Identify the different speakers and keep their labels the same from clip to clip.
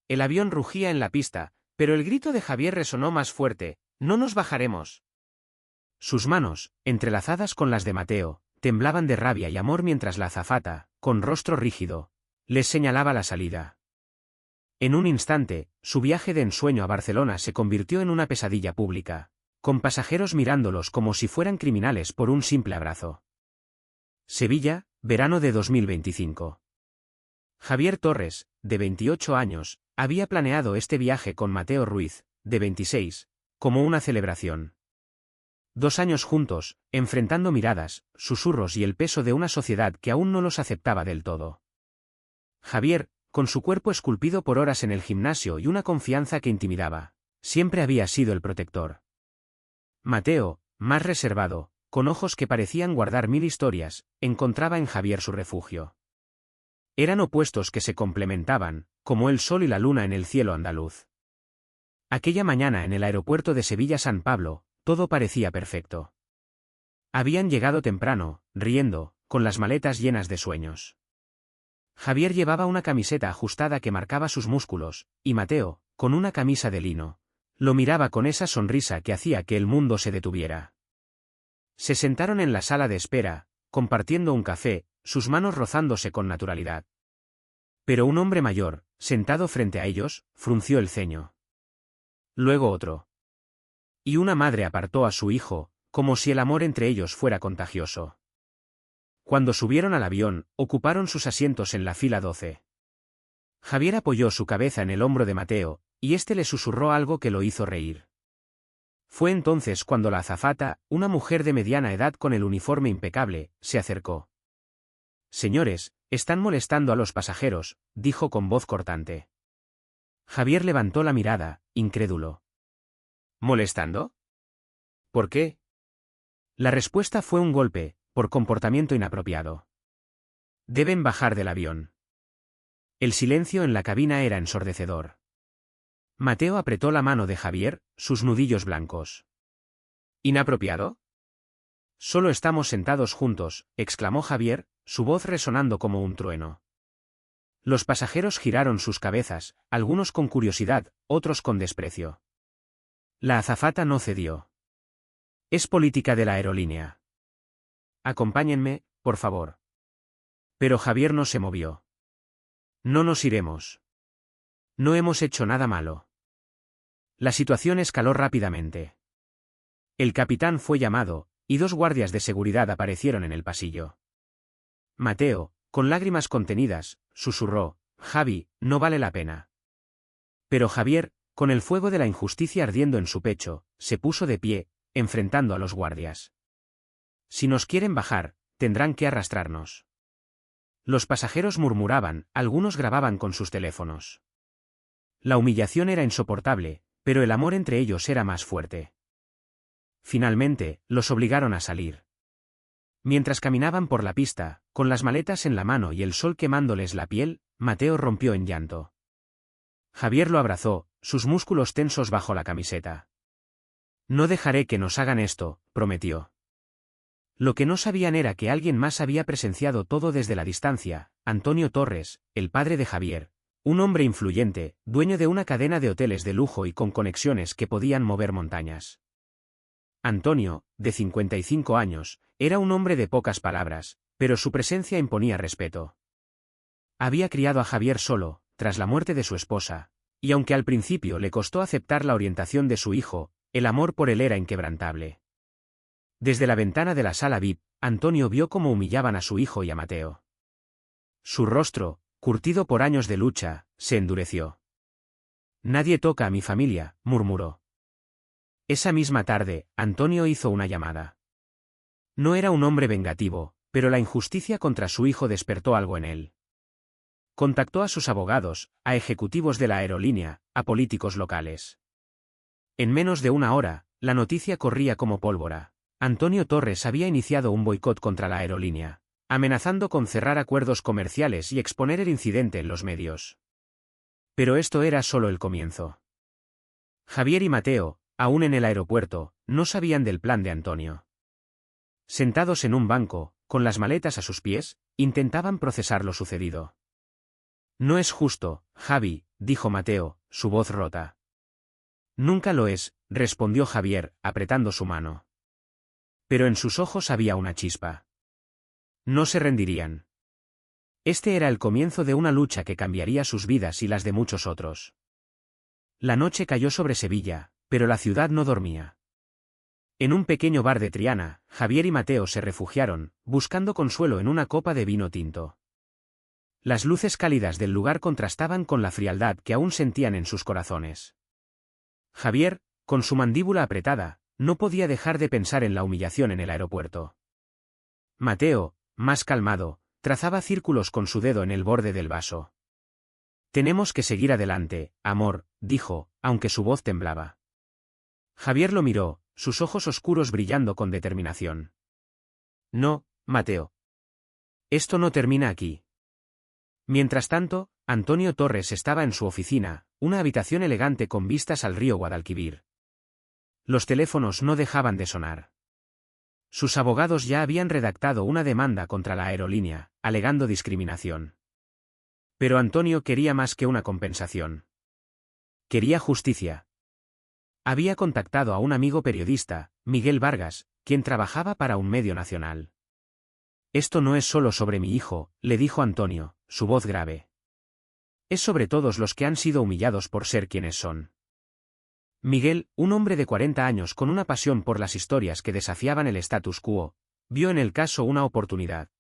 Speaker 1: El avión rugía en la pista, pero el grito de Javier resonó más fuerte: «¡No nos bajaremos!». Sus manos, entrelazadas con las de Mateo, temblaban de rabia y amor mientras la azafata, con rostro rígido, les señalaba la salida. En un instante, su viaje de ensueño a Barcelona se convirtió en una pesadilla pública, con pasajeros mirándolos como si fueran criminales por un simple abrazo. Sevilla, verano de 2025. Javier Torres, de 28 años, había planeado este viaje con Mateo Ruiz, de 26, como una celebración. 2 años juntos, enfrentando miradas, susurros y el peso de una sociedad que aún no los aceptaba del todo. Javier, con su cuerpo esculpido por horas en el gimnasio y una confianza que intimidaba, siempre había sido el protector. Mateo, más reservado, con ojos que parecían guardar 1000 historias, encontraba en Javier su refugio. Eran opuestos que se complementaban, como el sol y la luna en el cielo andaluz. Aquella mañana en el aeropuerto de Sevilla-San Pablo, todo parecía perfecto. Habían llegado temprano, riendo, con las maletas llenas de sueños. Javier llevaba una camiseta ajustada que marcaba sus músculos, y Mateo, con una camisa de lino, lo miraba con esa sonrisa que hacía que el mundo se detuviera. Se sentaron en la sala de espera, compartiendo un café, sus manos rozándose con naturalidad. Pero un hombre mayor, sentado frente a ellos, frunció el ceño. Luego otro. Y una madre apartó a su hijo, como si el amor entre ellos fuera contagioso. Cuando subieron al avión, ocuparon sus asientos en la fila 12. Javier apoyó su cabeza en el hombro de Mateo, y éste le susurró algo que lo hizo reír. Fue entonces cuando la azafata, una mujer de mediana edad con el uniforme impecable, se acercó. «Señores, están molestando a los pasajeros», dijo con voz cortante. Javier levantó la mirada, incrédulo. «¿Molestando? ¿Por qué?». La respuesta fue un golpe, por comportamiento inapropiado. «Deben bajar del avión». El silencio en la cabina era ensordecedor. Mateo apretó la mano de Javier, sus nudillos blancos. «¿Inapropiado?». «Solo estamos sentados juntos», exclamó Javier, su voz resonando como un trueno. Los pasajeros giraron sus cabezas, algunos con curiosidad, otros con desprecio. La azafata no cedió. «Es política de la aerolínea. Acompáñenme, por favor». Pero Javier no se movió. «No nos iremos. No hemos hecho nada malo». La situación escaló rápidamente. El capitán fue llamado, y 2 guardias de seguridad aparecieron en el pasillo. Mateo, con lágrimas contenidas, susurró: «Javi, no vale la pena». Pero Javier, con el fuego de la injusticia ardiendo en su pecho, se puso de pie, enfrentando a los guardias. «Si nos quieren bajar, tendrán que arrastrarnos». Los pasajeros murmuraban, algunos grababan con sus teléfonos. La humillación era insoportable, pero el amor entre ellos era más fuerte. Finalmente, los obligaron a salir. Mientras caminaban por la pista, con las maletas en la mano y el sol quemándoles la piel, Mateo rompió en llanto. Javier lo abrazó, sus músculos tensos bajo la camiseta. «No dejaré que nos hagan esto», prometió. Lo que no sabían era que alguien más había presenciado todo desde la distancia: Antonio Torres, el padre de Javier, un hombre influyente, dueño de una cadena de hoteles de lujo y con conexiones que podían mover montañas. Antonio, de 55 años, era un hombre de pocas palabras, pero su presencia imponía respeto. Había criado a Javier solo, tras la muerte de su esposa, y aunque al principio le costó aceptar la orientación de su hijo, el amor por él era inquebrantable. Desde la ventana de la sala VIP, Antonio vio cómo humillaban a su hijo y a Mateo. Su rostro, curtido por años de lucha, se endureció. «Nadie toca a mi familia», murmuró. Esa misma tarde, Antonio hizo una llamada. No era un hombre vengativo, pero la injusticia contra su hijo despertó algo en él. Contactó a sus abogados, a ejecutivos de la aerolínea, a políticos locales. En menos de una hora, la noticia corría como pólvora. Antonio Torres había iniciado un boicot contra la aerolínea, amenazando con cerrar acuerdos comerciales y exponer el incidente en los medios. Pero esto era solo el comienzo. Javier y Mateo, aún en el aeropuerto, no sabían del plan de Antonio. Sentados en un banco, con las maletas a sus pies, intentaban procesar lo sucedido. «No es justo, Javi», dijo Mateo, su voz rota. Nunca lo es, respondió Javier, apretando su mano. Pero en sus ojos había una chispa. No se rendirían. Este era el comienzo de una lucha que cambiaría sus vidas y las de muchos otros. La noche cayó sobre Sevilla, pero la ciudad no dormía. En un pequeño bar de Triana, Javier y Mateo se refugiaron, buscando consuelo en una copa de vino tinto. Las luces cálidas del lugar contrastaban con la frialdad que aún sentían en sus corazones. Javier, con su mandíbula apretada, no podía dejar de pensar en la humillación en el aeropuerto. Mateo, más calmado, trazaba círculos con su dedo en el borde del vaso. Tenemos que seguir adelante, amor, dijo, aunque su voz temblaba. Javier lo miró, sus ojos oscuros brillando con determinación. No, Mateo. Esto no termina aquí. Mientras tanto, Antonio Torres estaba en su oficina, una habitación elegante con vistas al río Guadalquivir. Los teléfonos no dejaban de sonar. Sus abogados ya habían redactado una demanda contra la aerolínea, alegando discriminación. Pero Antonio quería más que una compensación. Quería justicia. Había contactado a un amigo periodista, Miguel Vargas, quien trabajaba para un medio nacional. Esto no es solo sobre mi hijo, le dijo Antonio, su voz grave. Es sobre todos los que han sido humillados por ser quienes son. Miguel, un hombre de 40 años con una pasión por las historias que desafiaban el status quo, vio en el caso una oportunidad.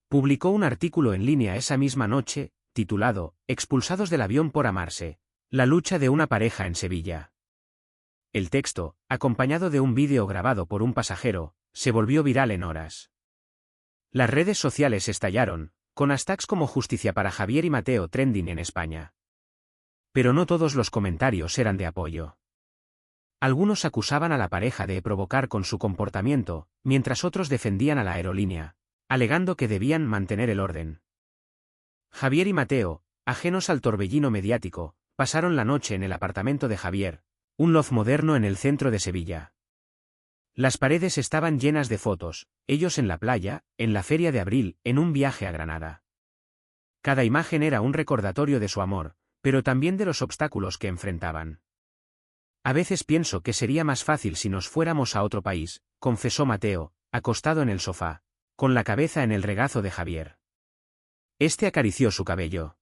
Speaker 1: Publicó un artículo en línea esa misma noche, titulado Expulsados del avión por amarse, la lucha de una pareja en Sevilla. El texto, acompañado de un vídeo grabado por un pasajero, se volvió viral en horas. Las redes sociales estallaron, con hashtags como Justicia para Javier y Mateo trending en España. Pero no todos los comentarios eran de apoyo. Algunos acusaban a la pareja de provocar con su comportamiento, mientras otros defendían a la aerolínea, alegando que debían mantener el orden. Javier y Mateo, ajenos al torbellino mediático, pasaron la noche en el apartamento de Javier, un loft moderno en el centro de Sevilla. Las paredes estaban llenas de fotos, ellos en la playa, en la feria de abril, en un viaje a Granada. Cada imagen era un recordatorio de su amor, pero también de los obstáculos que enfrentaban. A veces pienso que sería más fácil si nos fuéramos a otro país, confesó Mateo, acostado en el sofá, con la cabeza en el regazo de Javier. Este acarició su cabello.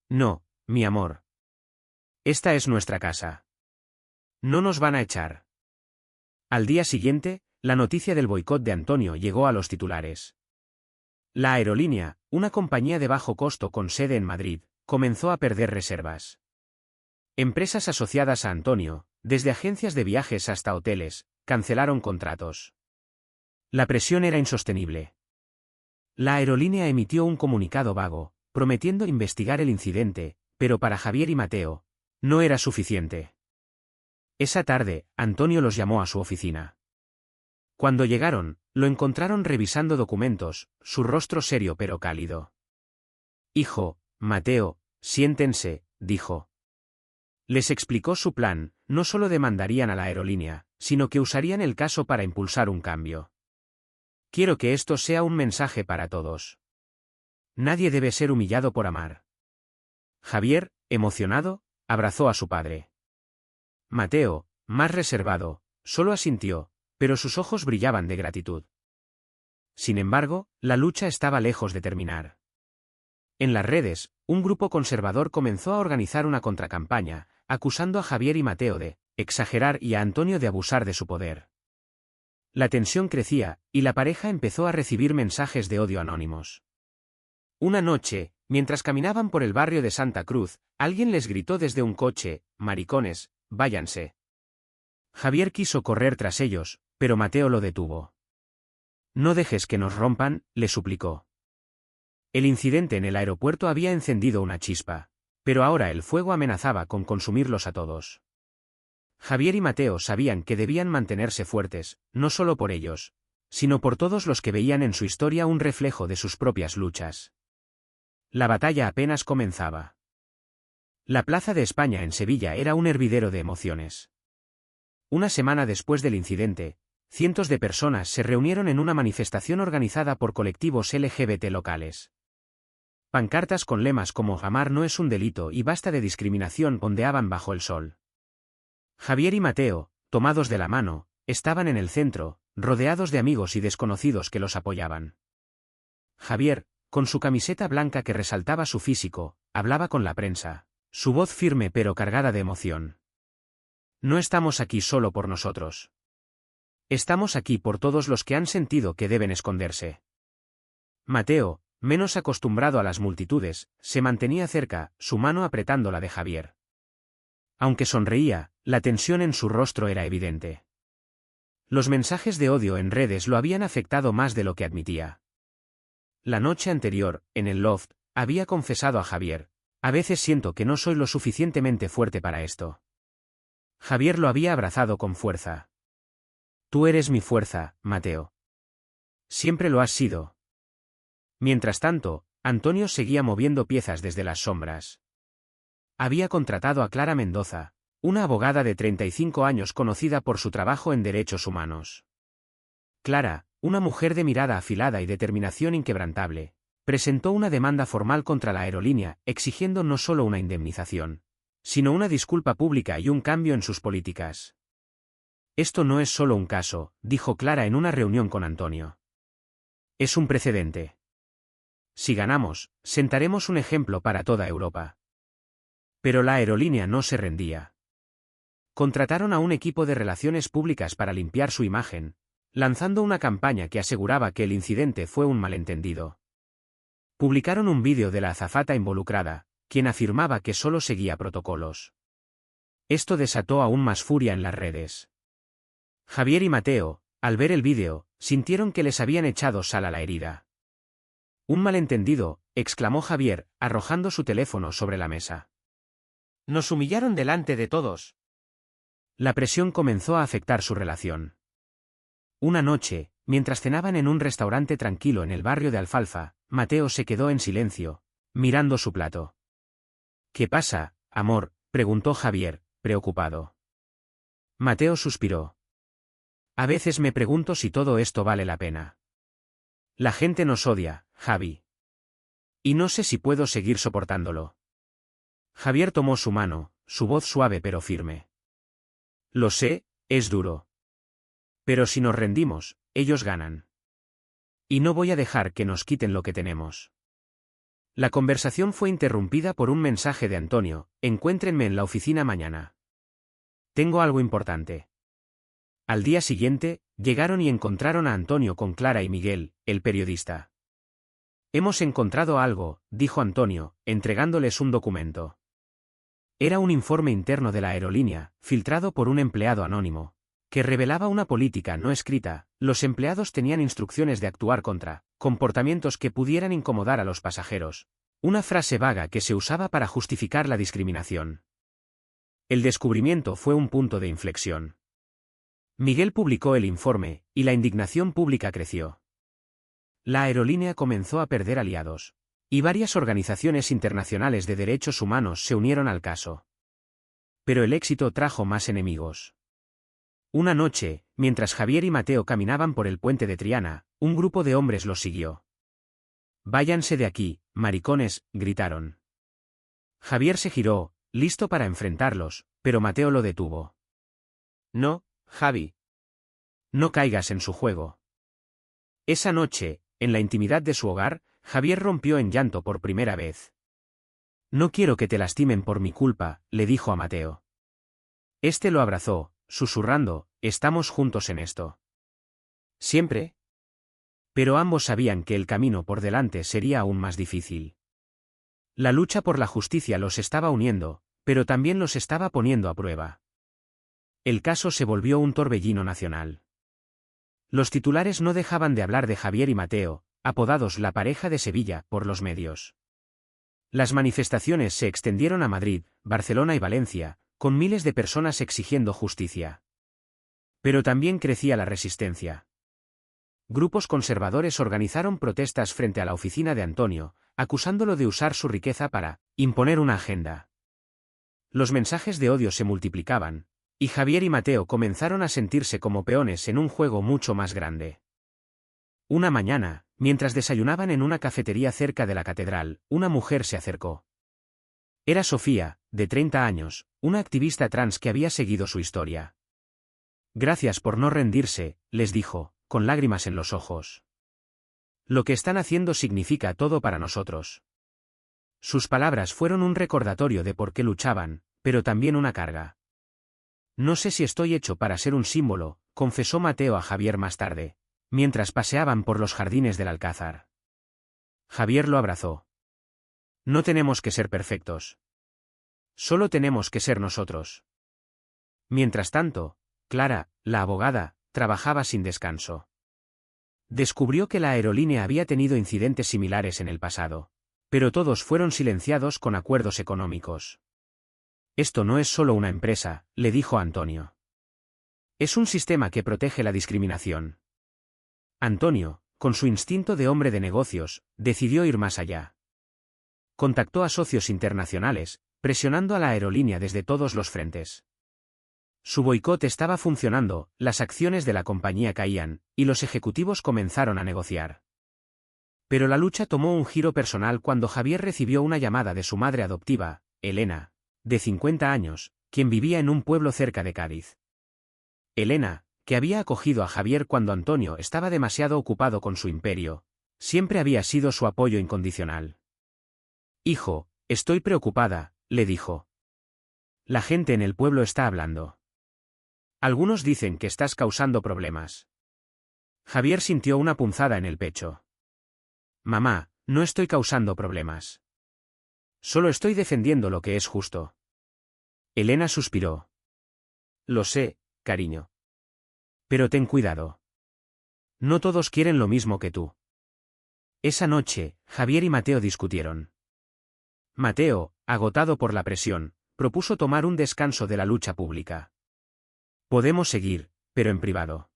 Speaker 1: No, mi amor. Esta es nuestra casa. No nos van a echar. Al día siguiente, la noticia del boicot de Antonio llegó a los titulares. La aerolínea, una compañía de bajo costo con sede en Madrid, comenzó a perder reservas. Empresas asociadas a Antonio, desde agencias de viajes hasta hoteles, cancelaron contratos. La presión era insostenible. La aerolínea emitió un comunicado vago, prometiendo investigar el incidente, pero para Javier y Mateo, no era suficiente. Esa tarde, Antonio los llamó a su oficina. Cuando llegaron, lo encontraron revisando documentos, su rostro serio pero cálido. Hijo, Mateo, siéntense, dijo. Les explicó su plan, no solo demandarían a la aerolínea, sino que usarían el caso para impulsar un cambio. Quiero que esto sea un mensaje para todos. Nadie debe ser humillado por amar. Javier, emocionado, abrazó a su padre. Mateo, más reservado, solo asintió, pero sus ojos brillaban de gratitud. Sin embargo, la lucha estaba lejos de terminar. En las redes, un grupo conservador comenzó a organizar una contracampaña, acusando a Javier y Mateo de exagerar y a Antonio de abusar de su poder. La tensión crecía, y la pareja empezó a recibir mensajes de odio anónimos. Una noche, mientras caminaban por el barrio de Santa Cruz, alguien les gritó desde un coche: «Maricones, váyanse». Javier quiso correr tras ellos, pero Mateo lo detuvo. «No dejes que nos rompan», le suplicó. El incidente en el aeropuerto había encendido una chispa, pero ahora el fuego amenazaba con consumirlos a todos. Javier y Mateo sabían que debían mantenerse fuertes, no solo por ellos, sino por todos los que veían en su historia un reflejo de sus propias luchas. La batalla apenas comenzaba. La Plaza de España en Sevilla era un hervidero de emociones. Una semana después del incidente, cientos de personas se reunieron en una manifestación organizada por colectivos LGBT locales. Pancartas con lemas como «Amar no es un delito» y «Basta de discriminación» ondeaban bajo el sol. Javier y Mateo, tomados de la mano, estaban en el centro, rodeados de amigos y desconocidos que los apoyaban. Javier, con su camiseta blanca que resaltaba su físico, hablaba con la prensa, su voz firme pero cargada de emoción. No estamos aquí solo por nosotros. Estamos aquí por todos los que han sentido que deben esconderse. Mateo, menos acostumbrado a las multitudes, se mantenía cerca, su mano apretando la de Javier. Aunque sonreía, la tensión en su rostro era evidente. Los mensajes de odio en redes lo habían afectado más de lo que admitía. La noche anterior, en el loft, había confesado a Javier: «A veces siento que no soy lo suficientemente fuerte para esto». Javier lo había abrazado con fuerza. «Tú eres mi fuerza, Mateo. Siempre lo has sido». Mientras tanto, Antonio seguía moviendo piezas desde las sombras. Había contratado a Clara Mendoza, una abogada de 35 años conocida por su trabajo en derechos humanos. Clara, una mujer de mirada afilada y determinación inquebrantable, presentó una demanda formal contra la aerolínea, exigiendo no solo una indemnización, sino una disculpa pública y un cambio en sus políticas. «Esto no es solo un caso», dijo Clara en una reunión con Antonio. «Es un precedente. Si ganamos, sentaremos un ejemplo para toda Europa». Pero la aerolínea no se rendía. Contrataron a un equipo de relaciones públicas para limpiar su imagen, lanzando una campaña que aseguraba que el incidente fue un malentendido. Publicaron un vídeo de la azafata involucrada, quien afirmaba que solo seguía protocolos. Esto desató aún más furia en las redes. Javier y Mateo, al ver el vídeo, sintieron que les habían echado sal a la herida. «Un malentendido», exclamó Javier, arrojando su teléfono sobre la mesa. «Nos humillaron delante de todos». La presión comenzó a afectar su relación. Una noche, mientras cenaban en un restaurante tranquilo en el barrio de Alfalfa, Mateo se quedó en silencio, mirando su plato. «¿Qué pasa, amor?», preguntó Javier, preocupado. Mateo suspiró. «A veces me pregunto si todo esto vale la pena. La gente nos odia, Javi. Y no sé si puedo seguir soportándolo». Javier tomó su mano, su voz suave pero firme. «Lo sé, es duro. Pero si nos rendimos, ellos ganan. Y no voy a dejar que nos quiten lo que tenemos». La conversación fue interrumpida por un mensaje de Antonio: «Encuéntrenme en la oficina mañana. Tengo algo importante». Al día siguiente, llegaron y encontraron a Antonio con Clara y Miguel, el periodista. «Hemos encontrado algo», dijo Antonio, entregándoles un documento. Era un informe interno de la aerolínea, filtrado por un empleado anónimo, que revelaba una política no escrita. Los empleados tenían instrucciones de actuar contra comportamientos que pudieran incomodar a los pasajeros, una frase vaga que se usaba para justificar la discriminación. El descubrimiento fue un punto de inflexión. Miguel publicó el informe, y la indignación pública creció. La aerolínea comenzó a perder aliados, y varias organizaciones internacionales de derechos humanos se unieron al caso. Pero el éxito trajo más enemigos. Una noche, mientras Javier y Mateo caminaban por el puente de Triana, un grupo de hombres los siguió. «Váyanse de aquí, maricones», gritaron. Javier se giró, listo para enfrentarlos, pero Mateo lo detuvo. «No, Javi. No caigas en su juego». Esa noche, en la intimidad de su hogar, Javier rompió en llanto por primera vez. «No quiero que te lastimen por mi culpa», le dijo a Mateo. Este lo abrazó, susurrando: «Estamos juntos en esto. ¿Siempre?». Pero ambos sabían que el camino por delante sería aún más difícil. La lucha por la justicia los estaba uniendo, pero también los estaba poniendo a prueba. El caso se volvió un torbellino nacional. Los titulares no dejaban de hablar de Javier y Mateo, apodados la pareja de Sevilla, por los medios. Las manifestaciones se extendieron a Madrid, Barcelona y Valencia, con miles de personas exigiendo justicia. Pero también crecía la resistencia. Grupos conservadores organizaron protestas frente a la oficina de Antonio, acusándolo de usar su riqueza para imponer una agenda. Los mensajes de odio se multiplicaban, y Javier y Mateo comenzaron a sentirse como peones en un juego mucho más grande. Una mañana, Mientras desayunaban en una cafetería cerca de la catedral, una mujer se acercó. Era Sofía, de 30 años, una activista trans que había seguido su historia. Gracias por no rendirse, les dijo, con lágrimas en los ojos. Lo que están haciendo significa todo para nosotros. Sus palabras fueron un recordatorio de por qué luchaban, pero también una carga. No sé si estoy hecho para ser un símbolo, confesó Mateo a Javier más tarde, mientras paseaban por los jardines del Alcázar. Javier lo abrazó. No tenemos que ser perfectos. Solo tenemos que ser nosotros. Mientras tanto, Clara, la abogada, trabajaba sin descanso. Descubrió que la aerolínea había tenido incidentes similares en el pasado, pero todos fueron silenciados con acuerdos económicos. Esto no es solo una empresa, le dijo a Antonio. Es un sistema que protege la discriminación. Antonio, con su instinto de hombre de negocios, decidió ir más allá. Contactó a socios internacionales, presionando a la aerolínea desde todos los frentes. Su boicot estaba funcionando, las acciones de la compañía caían, y los ejecutivos comenzaron a negociar. Pero la lucha tomó un giro personal cuando Javier recibió una llamada de su madre adoptiva, Elena, de 50 años, quien vivía en un pueblo cerca de Cádiz. Elena, que había acogido a Javier cuando Antonio estaba demasiado ocupado con su imperio, siempre había sido su apoyo incondicional. Hijo, estoy preocupada, le dijo. La gente en el pueblo está hablando. Algunos dicen que estás causando problemas. Javier sintió una punzada en el pecho. Mamá, no estoy causando problemas. Solo estoy defendiendo lo que es justo. Elena suspiró. Lo sé, cariño. Pero ten cuidado. No todos quieren lo mismo que tú. Esa noche, Javier y Mateo discutieron. Mateo, agotado por la presión, propuso tomar un descanso de la lucha pública. Podemos seguir, pero en privado.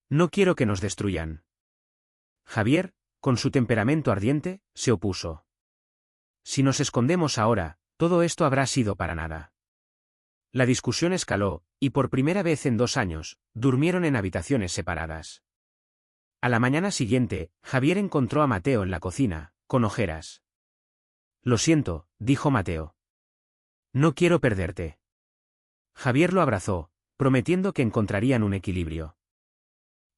Speaker 1: No quiero que nos destruyan. Javier, con su temperamento ardiente, se opuso. Si nos escondemos ahora, todo esto habrá sido para nada. La discusión escaló, y por primera vez en 2 años, durmieron en habitaciones separadas. A la mañana siguiente, Javier encontró a Mateo en la cocina, con ojeras. Lo siento, dijo Mateo. No quiero perderte. Javier lo abrazó, prometiendo que encontrarían un equilibrio.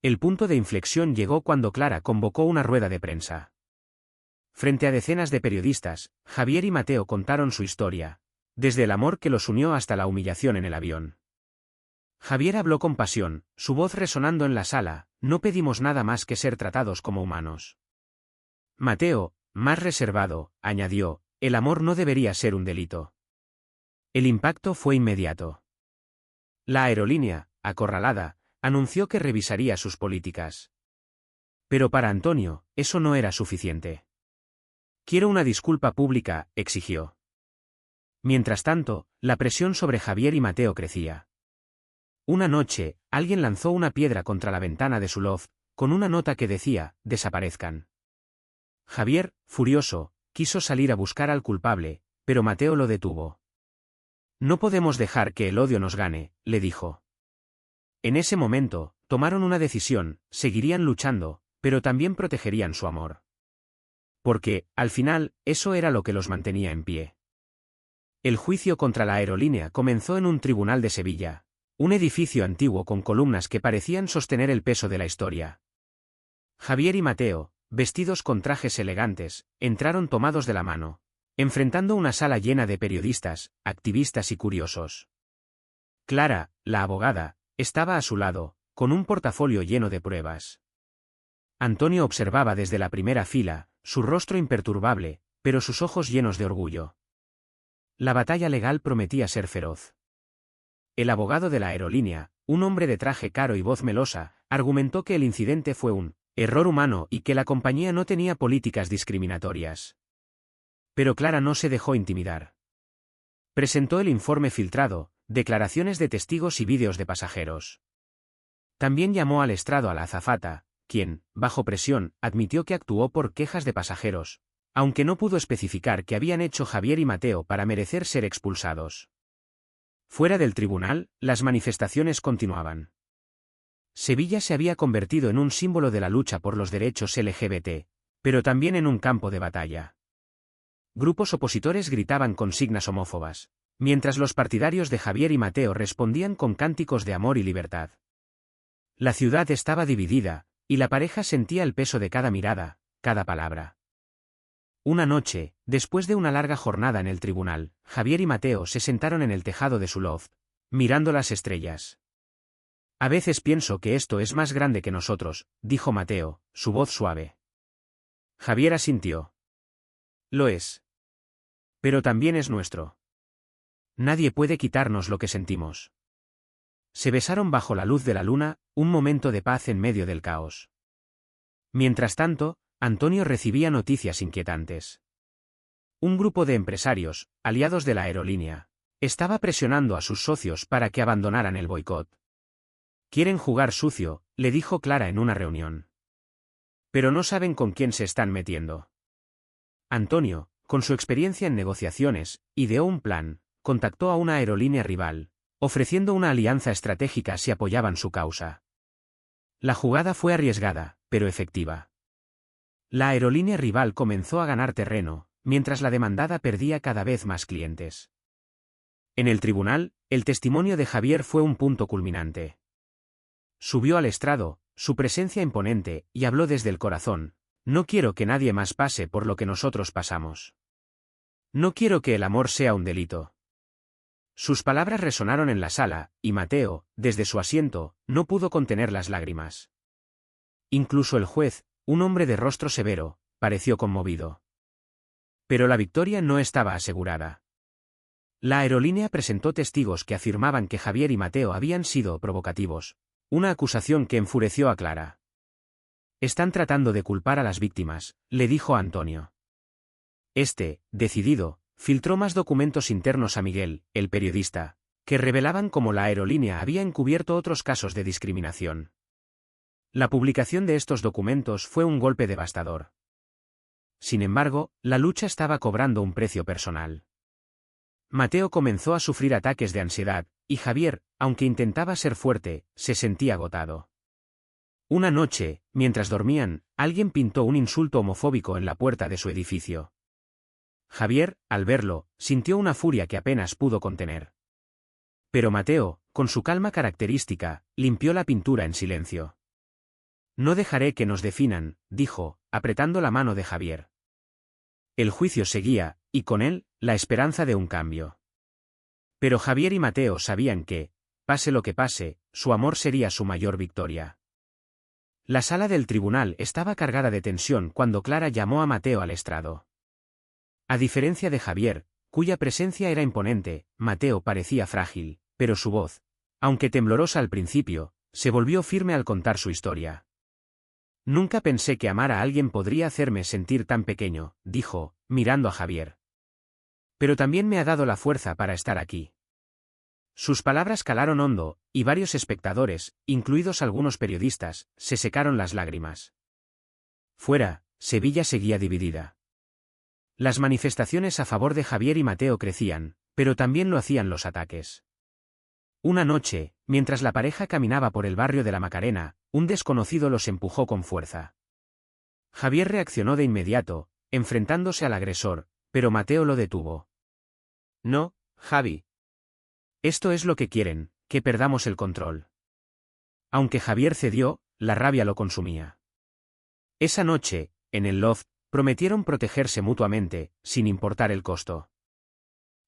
Speaker 1: El punto de inflexión llegó cuando Clara convocó una rueda de prensa. Frente a decenas de periodistas, Javier y Mateo contaron su historia, desde el amor que los unió hasta la humillación en el avión. Javier habló con pasión, su voz resonando en la sala: no pedimos nada más que ser tratados como humanos. Mateo, más reservado, añadió: el amor no debería ser un delito. El impacto fue inmediato. La aerolínea, acorralada, anunció que revisaría sus políticas. Pero para Antonio, eso no era suficiente. Quiero una disculpa pública, exigió. Mientras tanto, la presión sobre Javier y Mateo crecía. Una noche, alguien lanzó una piedra contra la ventana de su loft, con una nota que decía: desaparezcan. Javier, furioso, quiso salir a buscar al culpable, pero Mateo lo detuvo. No podemos dejar que el odio nos gane, le dijo. En ese momento, tomaron una decisión: seguirían luchando, pero también protegerían su amor. Porque, al final, eso era lo que los mantenía en pie. El juicio contra la aerolínea comenzó en un tribunal de Sevilla, un edificio antiguo con columnas que parecían sostener el peso de la historia. Javier y Mateo, vestidos con trajes elegantes, entraron tomados de la mano, enfrentando una sala llena de periodistas, activistas y curiosos. Clara, la abogada, estaba a su lado, con un portafolio lleno de pruebas. Antonio observaba desde la primera fila, su rostro imperturbable, pero sus ojos llenos de orgullo. La batalla legal prometía ser feroz. El abogado de la aerolínea, un hombre de traje caro y voz melosa, argumentó que el incidente fue un error humano y que la compañía no tenía políticas discriminatorias. Pero Clara no se dejó intimidar. Presentó el informe filtrado, declaraciones de testigos y vídeos de pasajeros. También llamó al estrado a la azafata, quien, bajo presión, admitió que actuó por quejas de pasajeros, aunque no pudo especificar qué habían hecho Javier y Mateo para merecer ser expulsados. Fuera del tribunal, las manifestaciones continuaban. Sevilla se había convertido en un símbolo de la lucha por los derechos LGBT, pero también en un campo de batalla. Grupos opositores gritaban consignas homófobas, mientras los partidarios de Javier y Mateo respondían con cánticos de amor y libertad. La ciudad estaba dividida, y la pareja sentía el peso de cada mirada, cada palabra. Una noche, después de una larga jornada en el tribunal, Javier y Mateo se sentaron en el tejado de su loft, mirando las estrellas. A veces pienso que esto es más grande que nosotros, dijo Mateo, su voz suave. Javier asintió. Lo es. Pero también es nuestro. Nadie puede quitarnos lo que sentimos. Se besaron bajo la luz de la luna, un momento de paz en medio del caos. Mientras tanto, Antonio recibía noticias inquietantes. Un grupo de empresarios, aliados de la aerolínea, estaba presionando a sus socios para que abandonaran el boicot. Quieren jugar sucio, le dijo Clara en una reunión. Pero no saben con quién se están metiendo. Antonio, con su experiencia en negociaciones, ideó un plan, contactó a una aerolínea rival, ofreciendo una alianza estratégica si apoyaban su causa. La jugada fue arriesgada, pero efectiva. La aerolínea rival comenzó a ganar terreno, mientras la demandada perdía cada vez más clientes. En el tribunal, el testimonio de Javier fue un punto culminante. Subió al estrado, su presencia imponente, y habló desde el corazón. No quiero que nadie más pase por lo que nosotros pasamos. No quiero que el amor sea un delito. Sus palabras resonaron en la sala, y Mateo, desde su asiento, no pudo contener las lágrimas. Incluso el juez, un hombre de rostro severo, pareció conmovido. Pero la victoria no estaba asegurada. La aerolínea presentó testigos que afirmaban que Javier y Mateo habían sido provocativos, una acusación que enfureció a Clara. Están tratando de culpar a las víctimas, le dijo a Antonio. Decidido, filtró más documentos internos a Miguel, el periodista, que revelaban cómo la aerolínea había encubierto otros casos de discriminación. La publicación de estos documentos fue un golpe devastador. Sin embargo, la lucha estaba cobrando un precio personal. Mateo comenzó a sufrir ataques de ansiedad, y Javier, aunque intentaba ser fuerte, se sentía agotado. Una noche, mientras dormían, alguien pintó un insulto homofóbico en la puerta de su edificio. Javier, al verlo, sintió una furia que apenas pudo contener. Pero Mateo, con su calma característica, limpió la pintura en silencio. No dejaré que nos definan, dijo, apretando la mano de Javier. El juicio seguía, y con él, la esperanza de un cambio. Pero Javier y Mateo sabían que, pase lo que pase, su amor sería su mayor victoria. La sala del tribunal estaba cargada de tensión cuando Clara llamó a Mateo al estrado. A diferencia de Javier, cuya presencia era imponente, Mateo parecía frágil, pero su voz, aunque temblorosa al principio, se volvió firme al contar su historia. Nunca pensé que amar a alguien podría hacerme sentir tan pequeño, dijo, mirando a Javier. Pero también me ha dado la fuerza para estar aquí. Sus palabras calaron hondo, y varios espectadores, incluidos algunos periodistas, se secaron las lágrimas. Fuera, Sevilla seguía dividida. Las manifestaciones a favor de Javier y Mateo crecían, pero también lo hacían los ataques. Una noche, mientras la pareja caminaba por el barrio de la Macarena, un desconocido los empujó con fuerza. Javier reaccionó de inmediato, enfrentándose al agresor, pero Mateo lo detuvo. No, Javi. Esto es lo que quieren, que perdamos el control. Aunque Javier cedió, la rabia lo consumía. Esa noche, en el loft, prometieron protegerse mutuamente, sin importar el costo.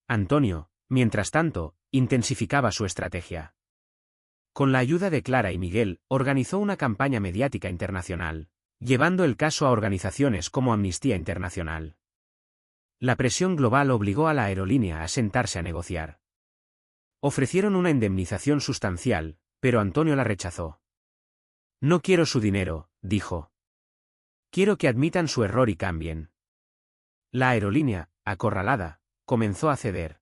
Speaker 1: Antonio, mientras tanto, intensificaba su estrategia. Con la ayuda de Clara y Miguel, organizó una campaña mediática internacional, llevando el caso a organizaciones como Amnistía Internacional. La presión global obligó a la aerolínea a sentarse a negociar. Ofrecieron una indemnización sustancial, pero Antonio la rechazó. No quiero su dinero, dijo. Quiero que admitan su error y cambien. La aerolínea, acorralada, comenzó a ceder.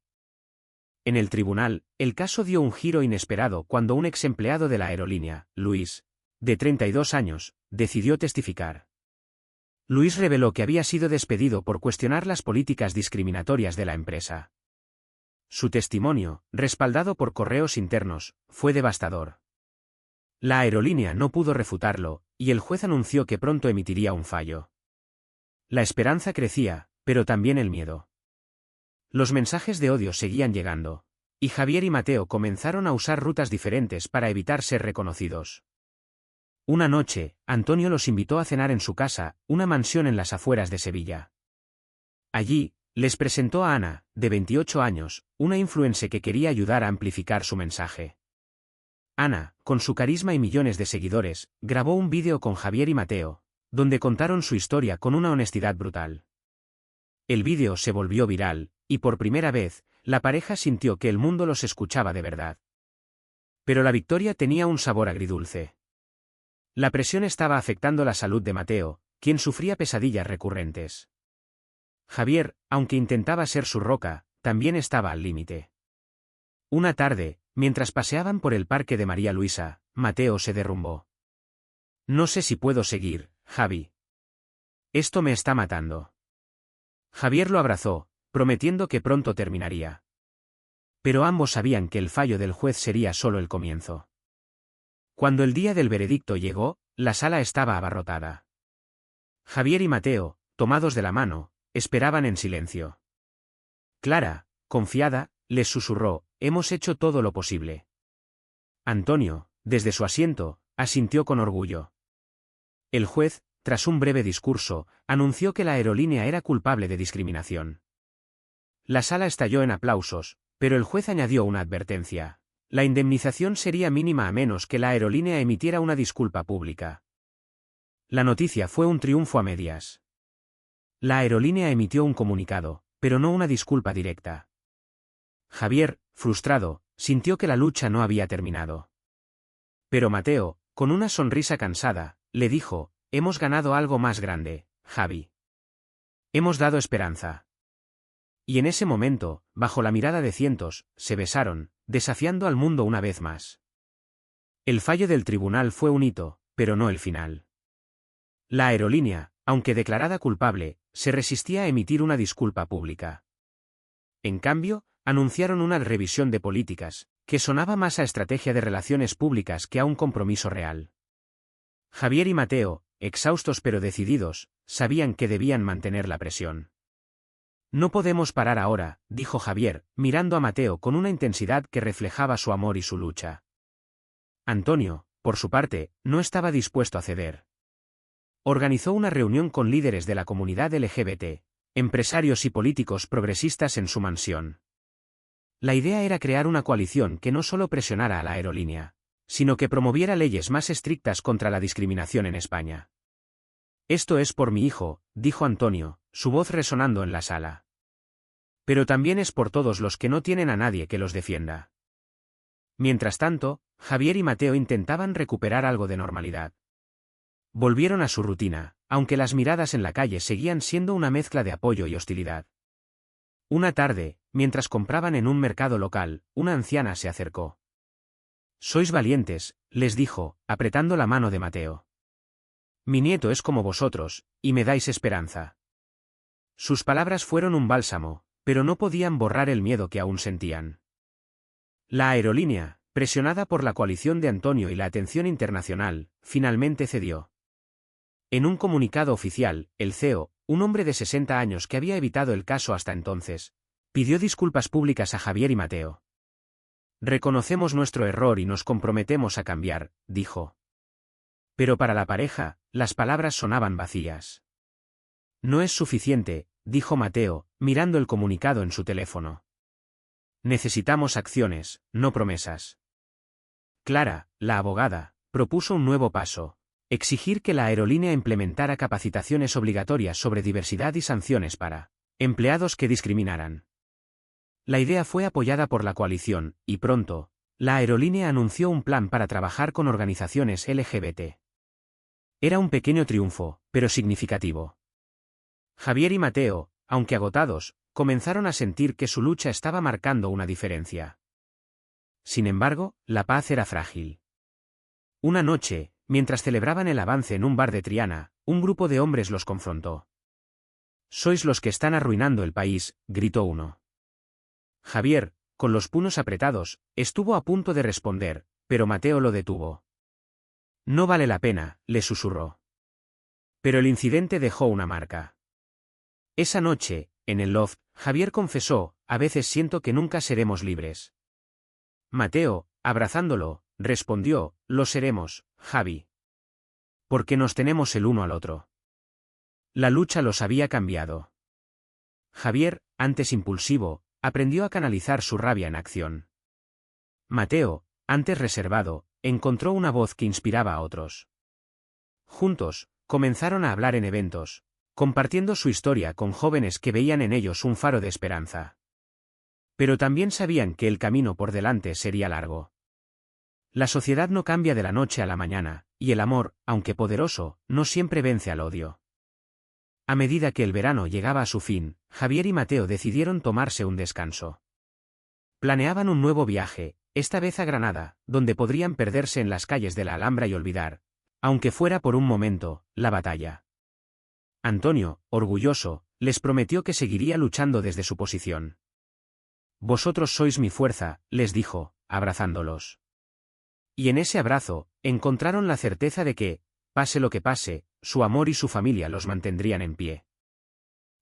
Speaker 1: En el tribunal, el caso dio un giro inesperado cuando un ex empleado de la aerolínea, Luis, de 32 años, decidió testificar. Luis reveló que había sido despedido por cuestionar las políticas discriminatorias de la empresa. Su testimonio, respaldado por correos internos, fue devastador. La aerolínea no pudo refutarlo, y el juez anunció que pronto emitiría un fallo. La esperanza crecía, pero también el miedo. Los mensajes de odio seguían llegando, y Javier y Mateo comenzaron a usar rutas diferentes para evitar ser reconocidos. Una noche, Antonio los invitó a cenar en su casa, una mansión en las afueras de Sevilla. Allí, les presentó a Ana, de 28 años, una influencer que quería ayudar a amplificar su mensaje. Ana, con su carisma y millones de seguidores, grabó un vídeo con Javier y Mateo, donde contaron su historia con una honestidad brutal. El vídeo se volvió viral, y por primera vez, la pareja sintió que el mundo los escuchaba de verdad. Pero la victoria tenía un sabor agridulce. La presión estaba afectando la salud de Mateo, quien sufría pesadillas recurrentes. Javier, aunque intentaba ser su roca, también estaba al límite. Una tarde, mientras paseaban por el parque de María Luisa, Mateo se derrumbó. No sé si puedo seguir, Javi. Esto me está matando. Javier lo abrazó, prometiendo que pronto terminaría. Pero ambos sabían que el fallo del juez sería solo el comienzo. Cuando el día del veredicto llegó, la sala estaba abarrotada. Javier y Mateo, tomados de la mano, esperaban en silencio. Clara, confiada, les susurró: «Hemos hecho todo lo posible». Antonio, desde su asiento, asintió con orgullo. El juez, tras un breve discurso, anunció que la aerolínea era culpable de discriminación. La sala estalló en aplausos, pero el juez añadió una advertencia: la indemnización sería mínima a menos que la aerolínea emitiera una disculpa pública. La noticia fue un triunfo a medias. La aerolínea emitió un comunicado, pero no una disculpa directa. Javier, frustrado, sintió que la lucha no había terminado. Pero Mateo, con una sonrisa cansada, le dijo: «Hemos ganado algo más grande, Javi. Hemos dado esperanza». Y en ese momento, bajo la mirada de cientos, se besaron, desafiando al mundo una vez más. El fallo del tribunal fue un hito, pero no el final. La aerolínea, aunque declarada culpable, se resistía a emitir una disculpa pública. En cambio, anunciaron una revisión de políticas, que sonaba más a estrategia de relaciones públicas que a un compromiso real. Javier y Mateo, exhaustos pero decididos, sabían que debían mantener la presión. «No podemos parar ahora», dijo Javier, mirando a Mateo con una intensidad que reflejaba su amor y su lucha. Antonio, por su parte, no estaba dispuesto a ceder. Organizó una reunión con líderes de la comunidad LGBT, empresarios y políticos progresistas en su mansión. La idea era crear una coalición que no solo presionara a la aerolínea, sino que promoviera leyes más estrictas contra la discriminación en España. «Esto es por mi hijo», dijo Antonio, su voz resonando en la sala. «Pero también es por todos los que no tienen a nadie que los defienda». Mientras tanto, Javier y Mateo intentaban recuperar algo de normalidad. Volvieron a su rutina, aunque las miradas en la calle seguían siendo una mezcla de apoyo y hostilidad. Una tarde, mientras compraban en un mercado local, una anciana se acercó. «Sois valientes», les dijo, apretando la mano de Mateo. «Mi nieto es como vosotros, y me dais esperanza». Sus palabras fueron un bálsamo, pero no podían borrar el miedo que aún sentían. La aerolínea, presionada por la coalición de Antonio y la atención internacional, finalmente cedió. En un comunicado oficial, el CEO, un hombre de 60 años que había evitado el caso hasta entonces, pidió disculpas públicas a Javier y Mateo. «Reconocemos nuestro error y nos comprometemos a cambiar», dijo. Pero para la pareja, las palabras sonaban vacías. «No es suficiente», dijo Mateo, mirando el comunicado en su teléfono. «Necesitamos acciones, no promesas». Clara, la abogada, propuso un nuevo paso: exigir que la aerolínea implementara capacitaciones obligatorias sobre diversidad y sanciones para empleados que discriminaran. La idea fue apoyada por la coalición, y pronto, la aerolínea anunció un plan para trabajar con organizaciones LGBT. Era un pequeño triunfo, pero significativo. Javier y Mateo, aunque agotados, comenzaron a sentir que su lucha estaba marcando una diferencia. Sin embargo, la paz era frágil. Una noche, mientras celebraban el avance en un bar de Triana, un grupo de hombres los confrontó. «Sois los que están arruinando el país», gritó uno. Javier, con los puños apretados, estuvo a punto de responder, pero Mateo lo detuvo. No vale la pena, le susurró. Pero el incidente dejó una marca. Esa noche, en el loft, Javier confesó, a veces siento que nunca seremos libres. Mateo, abrazándolo, respondió, lo seremos, Javi. Porque nos tenemos el uno al otro. La lucha los había cambiado. Javier, antes impulsivo, aprendió a canalizar su rabia en acción. Mateo, antes reservado, encontró una voz que inspiraba a otros. Juntos, comenzaron a hablar en eventos, compartiendo su historia con jóvenes que veían en ellos un faro de esperanza. Pero también sabían que el camino por delante sería largo. La sociedad no cambia de la noche a la mañana, y el amor, aunque poderoso, no siempre vence al odio. A medida que el verano llegaba a su fin, Javier y Mateo decidieron tomarse un descanso. Planeaban un nuevo viaje, esta vez a Granada, donde podrían perderse en las calles de la Alhambra y olvidar, aunque fuera por un momento, la batalla. Antonio, orgulloso, les prometió que seguiría luchando desde su posición. Vosotros sois mi fuerza, les dijo, abrazándolos. Y en ese abrazo, encontraron la certeza de que, pase lo que pase, su amor y su familia los mantendrían en pie.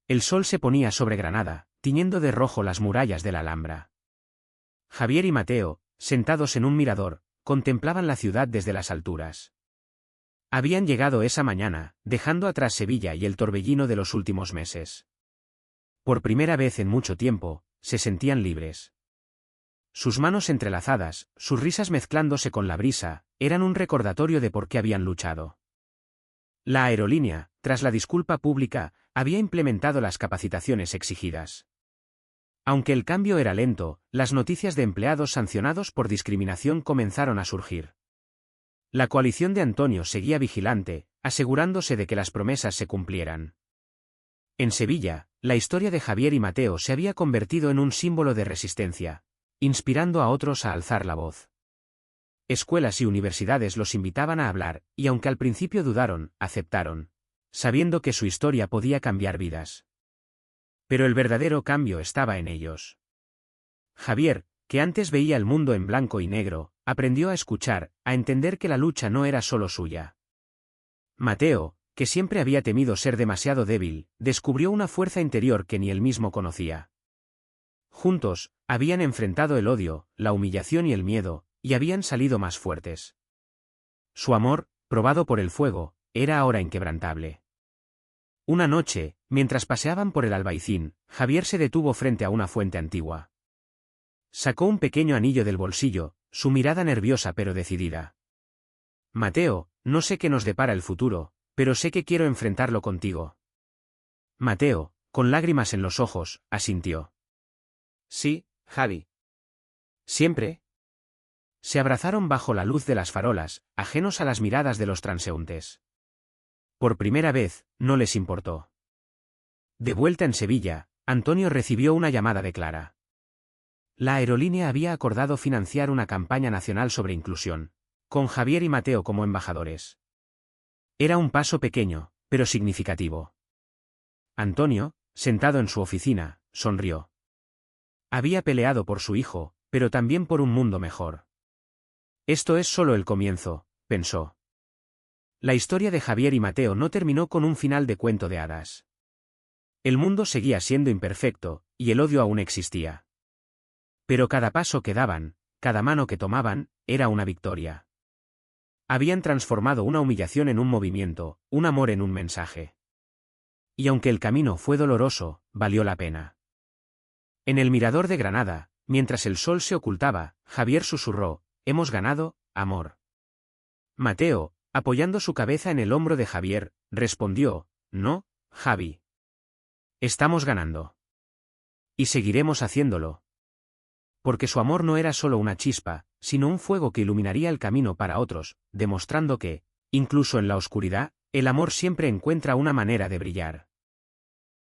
Speaker 1: El sol se ponía sobre Granada, tiñendo de rojo las murallas de la Alhambra. Javier y Mateo, sentados en un mirador, contemplaban la ciudad desde las alturas. Habían llegado esa mañana, dejando atrás Sevilla y el torbellino de los últimos meses. Por primera vez en mucho tiempo, se sentían libres. Sus manos entrelazadas, sus risas mezclándose con la brisa, eran un recordatorio de por qué habían luchado. La aerolínea, tras la disculpa pública, había implementado las capacitaciones exigidas. Aunque el cambio era lento, las noticias de empleados sancionados por discriminación comenzaron a surgir. La coalición de Antonio seguía vigilante, asegurándose de que las promesas se cumplieran. En Sevilla, la historia de Javier y Mateo se había convertido en un símbolo de resistencia, inspirando a otros a alzar la voz. Escuelas y universidades los invitaban a hablar, y aunque al principio dudaron, aceptaron, sabiendo que su historia podía cambiar vidas. Pero el verdadero cambio estaba en ellos. Javier, que antes veía el mundo en blanco y negro, aprendió a escuchar, a entender que la lucha no era solo suya. Mateo, que siempre había temido ser demasiado débil, descubrió una fuerza interior que ni él mismo conocía. Juntos, habían enfrentado el odio, la humillación y el miedo, y habían salido más fuertes. Su amor, probado por el fuego, era ahora inquebrantable. Una noche, mientras paseaban por el Albaicín, Javier se detuvo frente a una fuente antigua. Sacó un pequeño anillo del bolsillo, su mirada nerviosa pero decidida. Mateo, no sé qué nos depara el futuro, pero sé que quiero enfrentarlo contigo. Mateo, con lágrimas en los ojos, asintió. Sí, Javi. ¿Siempre? Se abrazaron bajo la luz de las farolas, ajenos a las miradas de los transeúntes. Por primera vez, no les importó. De vuelta en Sevilla, Antonio recibió una llamada de Clara. La aerolínea había acordado financiar una campaña nacional sobre inclusión, con Javier y Mateo como embajadores. Era un paso pequeño, pero significativo. Antonio, sentado en su oficina, sonrió. Había peleado por su hijo, pero también por un mundo mejor. Esto es solo el comienzo, pensó. La historia de Javier y Mateo no terminó con un final de cuento de hadas. El mundo seguía siendo imperfecto, y el odio aún existía. Pero cada paso que daban, cada mano que tomaban, era una victoria. Habían transformado una humillación en un movimiento, un amor en un mensaje. Y aunque el camino fue doloroso, valió la pena. En el mirador de Granada, mientras el sol se ocultaba, Javier susurró, «Hemos ganado, amor». Mateo, apoyando su cabeza en el hombro de Javier, respondió, «No, Javi. Estamos ganando. Y seguiremos haciéndolo». Porque su amor no era solo una chispa, sino un fuego que iluminaría el camino para otros, demostrando que, incluso en la oscuridad, el amor siempre encuentra una manera de brillar.